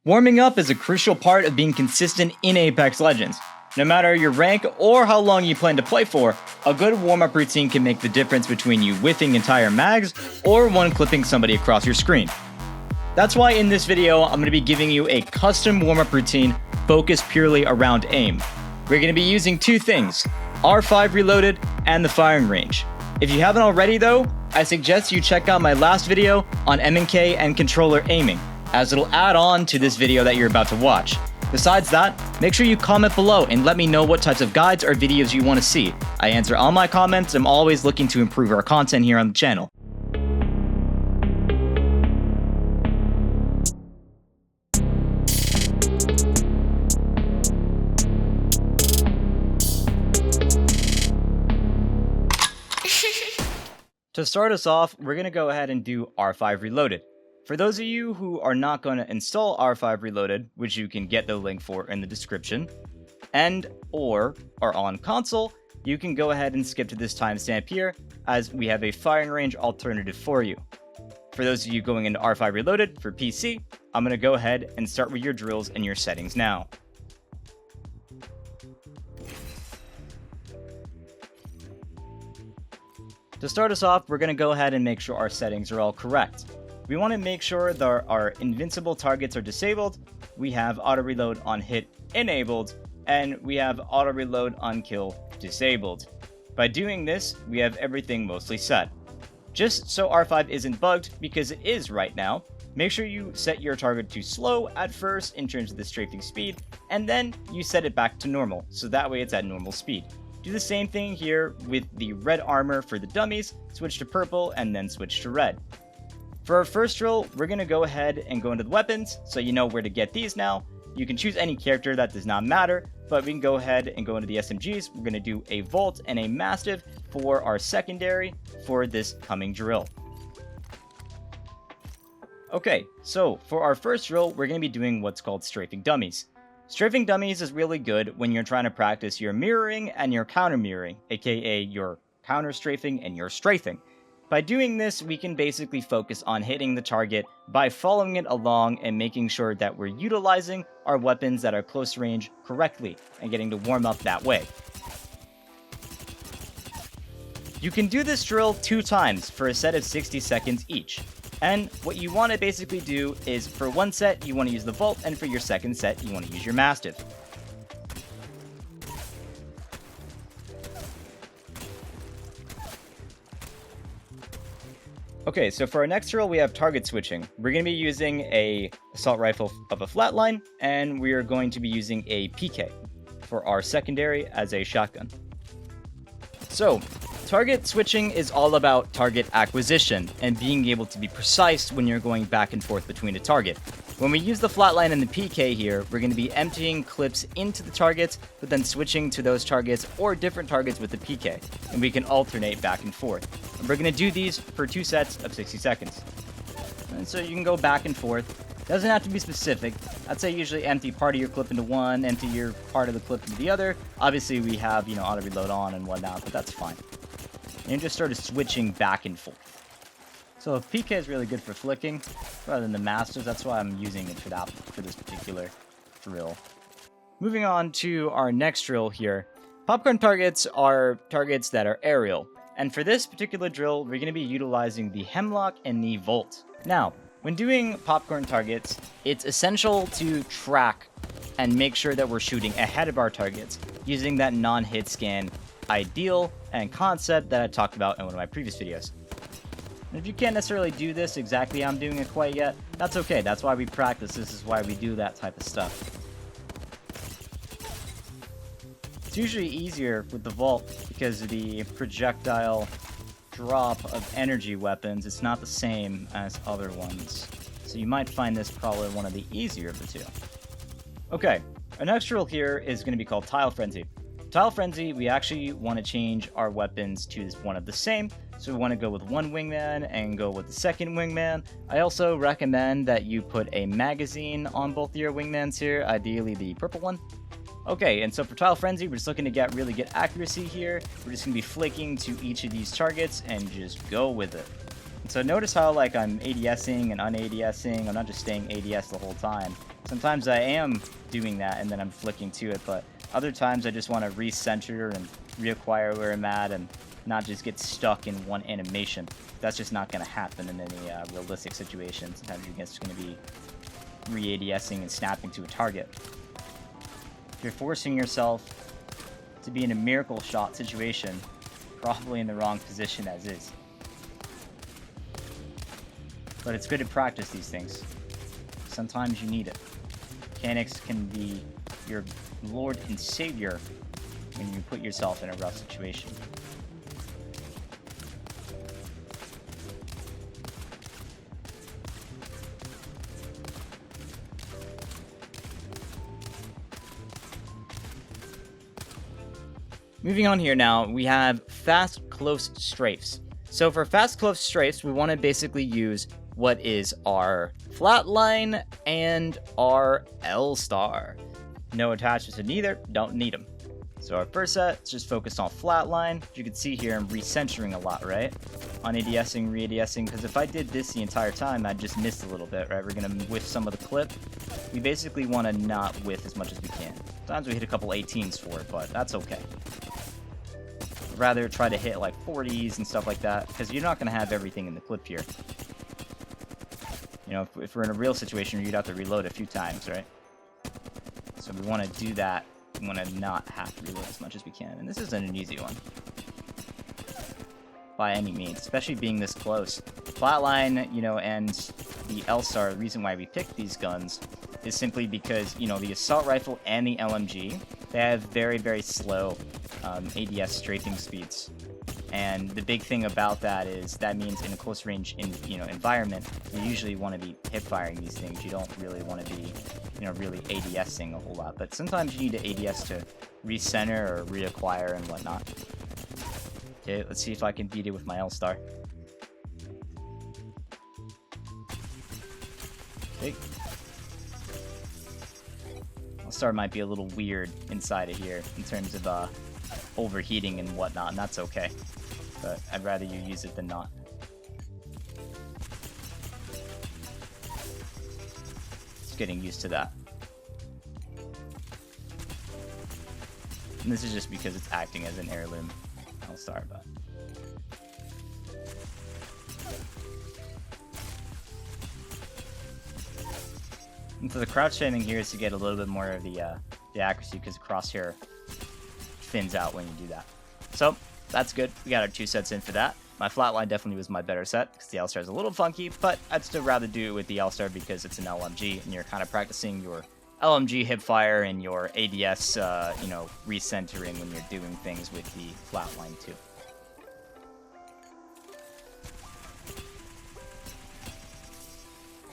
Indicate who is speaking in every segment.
Speaker 1: Warming up is a crucial part of being consistent in Apex Legends. No matter your rank or how long you plan to play for, a good warm-up routine can make the difference between you whiffing entire mags or one-clipping somebody across your screen. That's why in this video, I'm going to be giving you a custom warm-up routine focused purely around aim. We're going to be using two things, R5 Reloaded and the firing range. If you haven't already though, I suggest you check out my last video on M&K and controller aiming, as it'll add on to this video that you're about to watch. Besides that, make sure you comment below and let me know what types of guides or videos you want to see. I answer all my comments. I'm always looking to improve our content here on the channel. To start us off, we're going to go ahead and do R5 Reloaded. For those of you who are not going to install R5 Reloaded, which you can get the link for in the description, and or are on console, you can go ahead and skip to this timestamp here, as we have a firing range alternative for you. For those of you going into R5 Reloaded for PC, I'm going to go ahead and start with your drills and your settings now. To start us off, we're going to go ahead and make sure our settings are all correct. We want to make sure that our invincible targets are disabled, we have auto reload on hit enabled, and we have auto reload on kill disabled. By doing this, we have everything mostly set. Just so R5 isn't bugged, because it is right now, make sure you set your target to slow at first in terms of the strafing speed, and then you set it back to normal, so that way it's at normal speed. Do the same thing here with the red armor for the dummies, switch to purple, and then switch to red. For our first drill, we're going to go ahead and go into the weapons, so you know where to get these now. You can choose any character, that does not matter, but we can go ahead and go into the SMGs. We're going to do a Volt and a Mastiff for our secondary for this coming drill. Okay, so for our first drill, we're going to be doing what's called Strafing Dummies. Strafing Dummies is really good when you're trying to practice your mirroring and your counter mirroring, aka your counter strafing and your strafing. By doing this, we can basically focus on hitting the target by following it along and making sure that we're utilizing our weapons that are close range correctly and getting to warm up that way. You can do this drill 2 times for a set of 60 seconds each. And what you want to basically do is, for one set, you want to use the Volt, and for your second set, you want to use your Mastiff. Okay, so for our next drill, we have target switching. We're going to be using a assault rifle of a flatline, and we are going to be using a PK for our secondary as a shotgun. So, target switching is all about target acquisition and being able to be precise when you're going back and forth between a target. When we use the flatline and the PK here, we're going to be emptying clips into the targets, but then switching to those targets or different targets with the PK, and we can alternate back and forth. And we're going to do these for 2 sets of 60 seconds. And so you can go back and forth. Doesn't have to be specific. I'd say usually empty part of your clip into one, empty your part of the clip into the other. Obviously we have, auto reload on and whatnot, but that's fine. And you just started switching back and forth. So PK is really good for flicking rather than the Masters. That's why I'm using it for this particular drill. Moving on to our next drill here. Popcorn targets are targets that are aerial. And for this particular drill, we're going to be utilizing the Hemlock and the Volt. Now, when doing popcorn targets, it's essential to track and make sure that we're shooting ahead of our targets using that non-hit scan ideal and concept that I talked about in one of my previous videos. And if you can't necessarily do this exactly how I'm doing it quite yet, that's okay. That's why we practice. This is why we do that type of stuff. It's usually easier with the Volt because of the projectile drop of energy weapons. It's not the same as other ones. So you might find this probably one of the easier of the two. Okay, our next drill here is going to be called Tile Frenzy. Tile Frenzy, we actually want to change our weapons to one of the same. So we want to go with one wingman and go with the second wingman. I also recommend that you put a magazine on both of your wingmans here, ideally the purple one. Okay, and so for Tile Frenzy, we're just looking to get really good accuracy here. We're just going to be flicking to each of these targets and just go with it. So notice how like I'm ADSing and un-ADSing. I'm not just staying ADS the whole time. Sometimes I am doing that and then I'm flicking to it, but other times I just want to recenter and reacquire where I'm at and not just get stuck in one animation. That's just not going to happen in any realistic situation. Sometimes you're just going to be re-ADSing and snapping to a target. If you're forcing yourself to be in a miracle shot situation, probably in the wrong position as is. But it's good to practice these things. Sometimes you need it. Mechanics can be your lord and savior when you put yourself in a rough situation. Moving on here now, we have fast close strafes. So for fast close strafes, we want to basically use what is our flatline and our L star. No attachments to neither, don't need them. So our first set is just focused on flatline. As you can see here, I'm recentering a lot, right? On ADSing, re-ADSing, because if I did this the entire time, I'd just miss a little bit, right? We're gonna whiff some of the clip. We basically want to not whiff as much as we can. Sometimes we hit a couple 18s for it, but that's okay. I'd rather try to hit like 40s and stuff like that, because you're not gonna have everything in the clip here. You know, if we're in a real situation, you'd have to reload a few times, right? So we want to do that. We want to not have to reload as much as we can. And this isn't an easy one. By any means, especially being this close. Flatline, you know, and the L-Star, the reason why we picked these guns is simply because, you know, the assault rifle and the LMG, they have very, very slow ADS strafing speeds. And the big thing about that is that means in a close range environment, you usually want to be hip firing these things. You don't really want to be, you know, really ADSing a whole lot. But sometimes you need to ADS to recenter or reacquire and whatnot. Okay, let's see if I can beat it with my L-Star. Okay. L-Star might be a little weird inside of here in terms of overheating and whatnot, and that's okay. But I'd rather you use it than not. Just getting used to that. And this is just because it's acting as an heirloom L-Star, but... And so the crouch timing here is to get a little bit more of the accuracy, because the crosshair thins out when you do that. So, that's good. We got our 2 sets in for that. My flatline definitely was my better set, because the L-Star is a little funky, but I'd still rather do it with the L-Star because it's an LMG, and you're kind of practicing your LMG hipfire and your ADS, you know, recentering when you're doing things with the flatline too.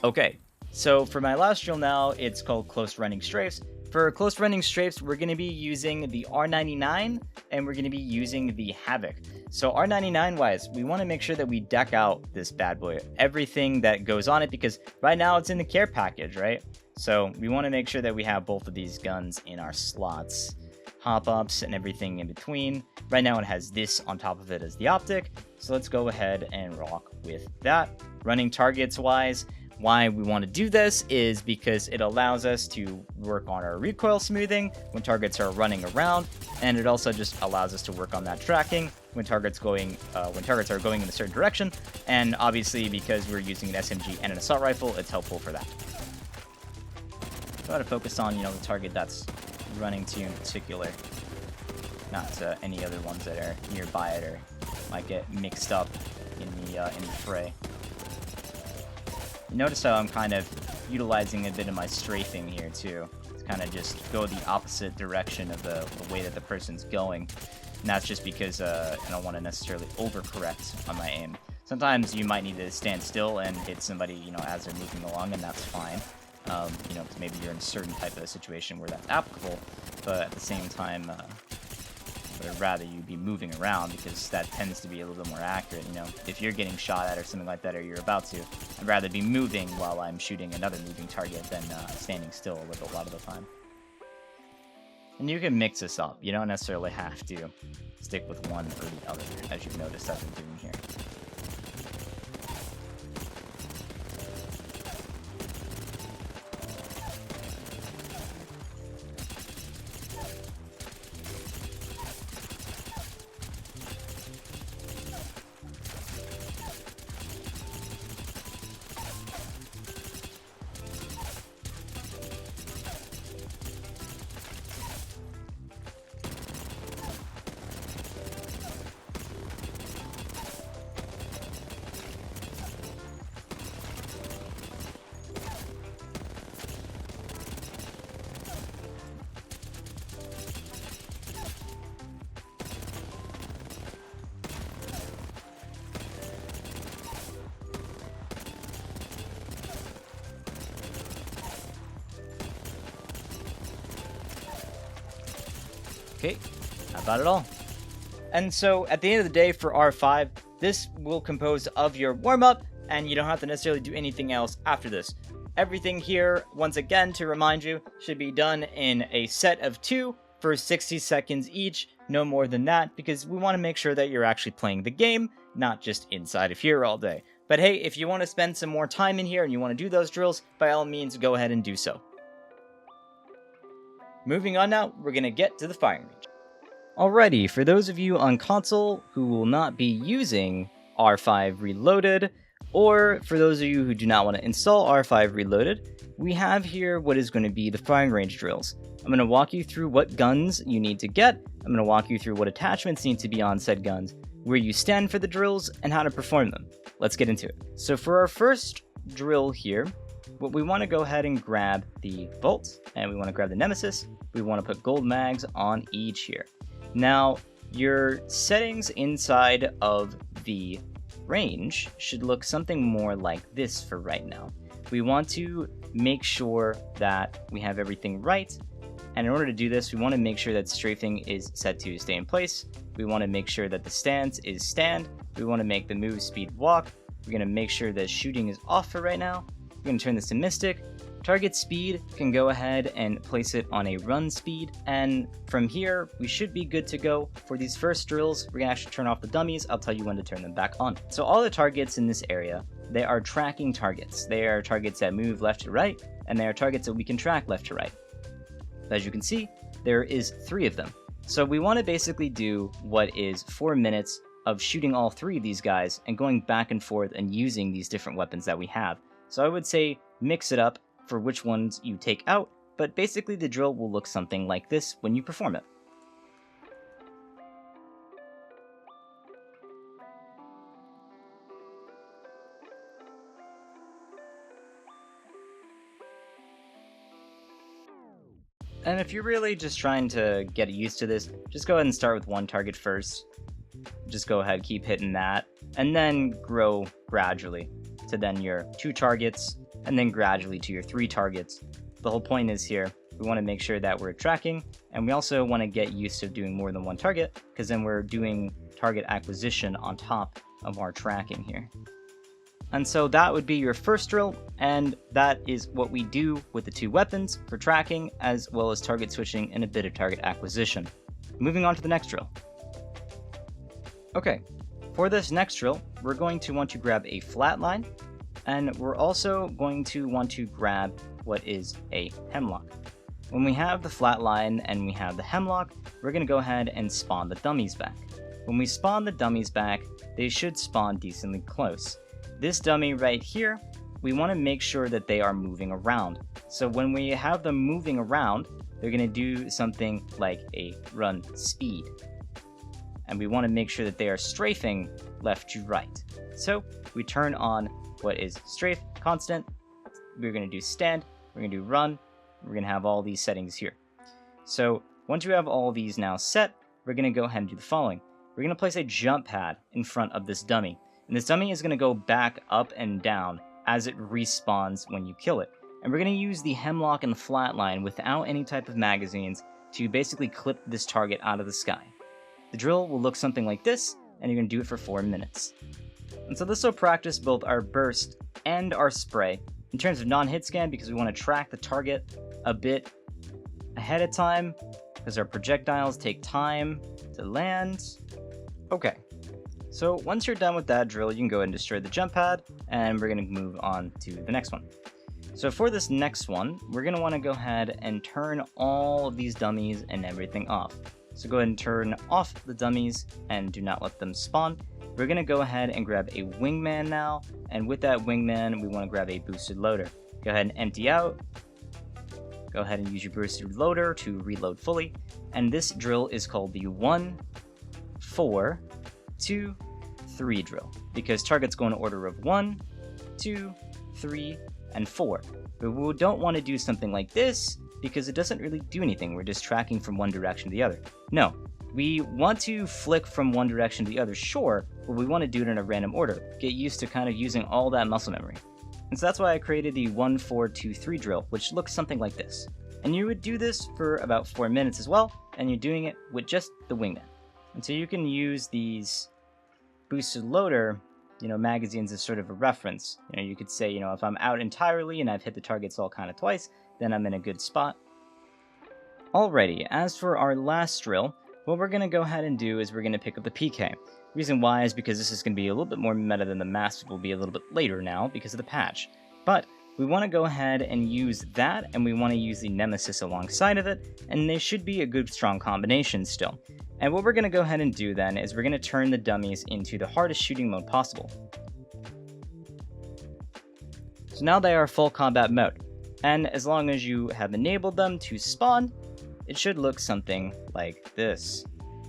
Speaker 1: Okay, so for my last drill now, it's called close running strafes. For close running strafes, we're going to be using the R99 and we're going to be using the Havoc. So R99 wise, we want to make sure that we deck out this bad boy, everything that goes on it, because right now it's in the care package, right? So we want to make sure that we have both of these guns in our slots, hop-ups and everything in between. Right now it has this on top of it as the optic. So let's go ahead and rock with that. Running targets wise, why we want to do this is because it allows us to work on our recoil smoothing when targets are running around, and it also just allows us to work on that tracking when targets are going in a certain direction. And obviously, because we're using an SMG and an assault rifle, it's helpful for that. So I want to focus on, you know, the target that's running to in particular, not any other ones that are nearby it or might get mixed up in the fray. Notice how I'm kind of utilizing a bit of my strafing here too, to kind of just go the opposite direction of the way that the person's going. And that's just because I don't want to necessarily overcorrect on my aim. Sometimes you might need to stand still and hit somebody, you know, as they're moving along, and that's fine. You know, because maybe you're in a certain type of situation where that's applicable, but at the same time, I'd rather you be moving around, because that tends to be a little bit more accurate. You know, if you're getting shot at or something like that, or you're about to, I'd rather be moving while I'm shooting another moving target than standing still a lot of the time. And you can mix this up. You don't necessarily have to stick with one or the other, as you've noticed I've been doing here. Okay, how about it all? And so at the end of the day for R5, this will compose of your warm-up, and you don't have to necessarily do anything else after this. Everything here, once again, to remind you, should be done in a set of 2 for 60 seconds each, no more than that, because we want to make sure that you're actually playing the game, not just inside of here all day. But hey, if you want to spend some more time in here and you want to do those drills, by all means, go ahead and do so. Moving on now, we're going to get to the firing range. Alrighty, for those of you on console who will not be using R5 Reloaded, or for those of you who do not want to install R5 Reloaded, we have here what is going to be the firing range drills. I'm going to walk you through what guns you need to get, I'm going to walk you through what attachments need to be on said guns, where you stand for the drills, and how to perform them. Let's get into it. So for our first drill here, what we want to go ahead and grab the bolts, and we want to grab the Nemesis. We want to put gold mags on each here. Now, your settings inside of the range should look something more like this for right now. We want to make sure that we have everything right, and in order to do this, we want to make sure that strafing is set to stay in place. We want to make sure that the stance is stand. We want to make the move speed walk. We're going to make sure that shooting is off for right now. We're going to turn this to Mystic. Target speed, can go ahead and place it on a run speed, and from here we should be good to go. For these first drills, we're gonna actually turn off the dummies. I'll tell you when to turn them back on. So all the targets in this area, they are tracking targets. They are targets that move left to right, and they are targets that we can track left to right. As you can see, there is 3 of them. So we want to basically do what is 4 minutes of shooting all 3 of these guys and going back and forth and using these different weapons that we have. So I would say mix it up for which ones you take out, but basically the drill will look something like this when you perform it. And if you're really just trying to get used to this, just go ahead and start with 1 target first. Just go ahead, keep hitting that, and then grow gradually to then your 2 targets, and then gradually to your 3 targets. The whole point is here, we want to make sure that we're tracking, and we also want to get used to doing more than 1 target, because then we're doing target acquisition on top of our tracking here. And so that would be your first drill, and that is what we do with the 2 weapons for tracking, as well as target switching and a bit of target acquisition. Moving on to the next drill. Okay, for this next drill, we're going to want to grab a flatline, and we're also going to want to grab what is a hemlock. When we have the flatline and we have the hemlock, we're going to go ahead and spawn the dummies back. When we spawn the dummies back, they should spawn decently close. This dummy right here, we want to make sure that they are moving around. So when we have them moving around, they're going to do something like a run speed. And we want to make sure that they are strafing left to right. So we turn on what is strafe constant, we're going to do stand, we're going to do run, we're going to have all these settings here. So once you have all these now set, we're going to go ahead and do the following. We're going to place a jump pad in front of this dummy, and this dummy is going to go back up and down as it respawns when you kill it. And we're going to use the hemlock and the flatline without any type of magazines to basically clip this target out of the sky. The drill will look something like this, and you're going to do it for 4 minutes. And so this will practice both our burst and our spray in terms of non-hit scan, because we want to track the target a bit ahead of time, because our projectiles take time to land. Okay, so once you're done with that drill, you can go ahead and destroy the jump pad, and we're going to move on to the next one. So for this next one, we're going to want to go ahead and turn all of these dummies and everything off. So go ahead and turn off the dummies and do not let them spawn. We're going to go ahead and grab a wingman now, and with that wingman, we want to grab a boosted loader. Go ahead and empty out. Go ahead and use your boosted loader to reload fully. And this drill is called the 1, 4, 2, 3 drill, because targets go in order of 1, 2, 3, and 4. But we don't want to do something like this, because it doesn't really do anything. We're just tracking from one direction to the other. No, we want to flick from one direction to the other, sure, but we want to do it in a random order. Get used to kind of using all that muscle memory. And so that's why I created the 1, 4, 2, 3 drill, which looks something like this. And you would do this for about 4 minutes as well, and you're doing it with just the wingman. And so you can use these boosted loader, magazines as sort of a reference. You could say, if I'm out entirely and I've hit the targets all kind of twice, then I'm in a good spot. Alrighty, as for our last drill, what we're going to go ahead and do is we're going to pick up the PK. Reason why is because this is going to be a little bit more meta than the Mastiff will be a little bit later now because of the patch. But we want to go ahead and use that, and we want to use the Nemesis alongside of it, and they should be a good strong combination still. And what we're going to go ahead and do then is we're going to turn the dummies into the hardest shooting mode possible. So now they are full combat mode, and as long as you have enabled them to spawn, it should look something like this.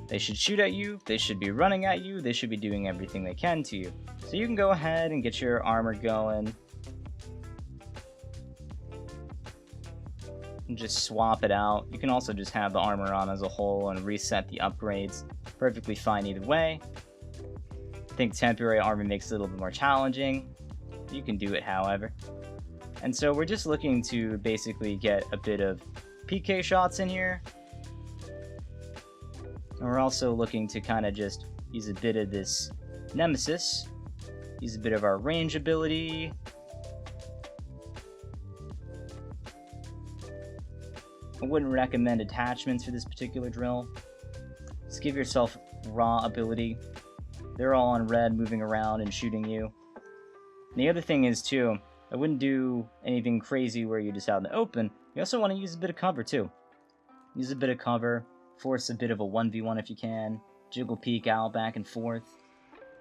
Speaker 1: They should shoot at you, they should be running at you, they should be doing everything they can to you. So you can go ahead and get your armor going, and just swap it out. You can also just have the armor on as a whole and reset the upgrades. Perfectly fine either way. I think temporary armor makes it a little bit more challenging. You can do it however. And so we're just looking to basically get a bit of PK shots in here. And we're also looking to kind of just use a bit of this Nemesis. Use a bit of our range ability. I wouldn't recommend attachments for this particular drill. Just give yourself raw ability. They're all on red, moving around and shooting you. And the other thing is too, I wouldn't do anything crazy where you're just out in the open. You also want to use a bit of cover too. Use a bit of cover, force a bit of a 1v1 if you can, jiggle peek out back and forth.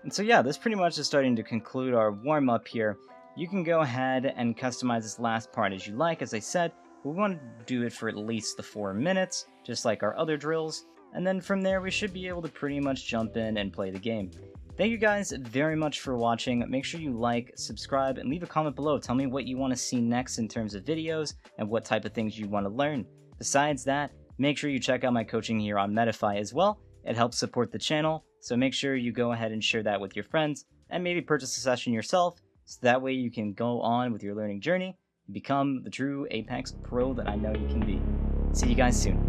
Speaker 1: And so yeah, this pretty much is starting to conclude our warm-up here. You can go ahead and customize this last part as you like, as I said. We want to do it for at least the 4 minutes, just like our other drills, and then from there we should be able to pretty much jump in and play the game. Thank you guys very much for watching. Make sure you like, subscribe, and leave a comment below. Tell me what you want to see next in terms of videos and what type of things you want to learn. Besides that, make sure you check out my coaching here on Medify as well. It helps support the channel, so make sure you go ahead and share that with your friends, and maybe purchase a session yourself, so that way you can go on with your learning journey and become the true Apex pro that I know you can be. See you guys soon.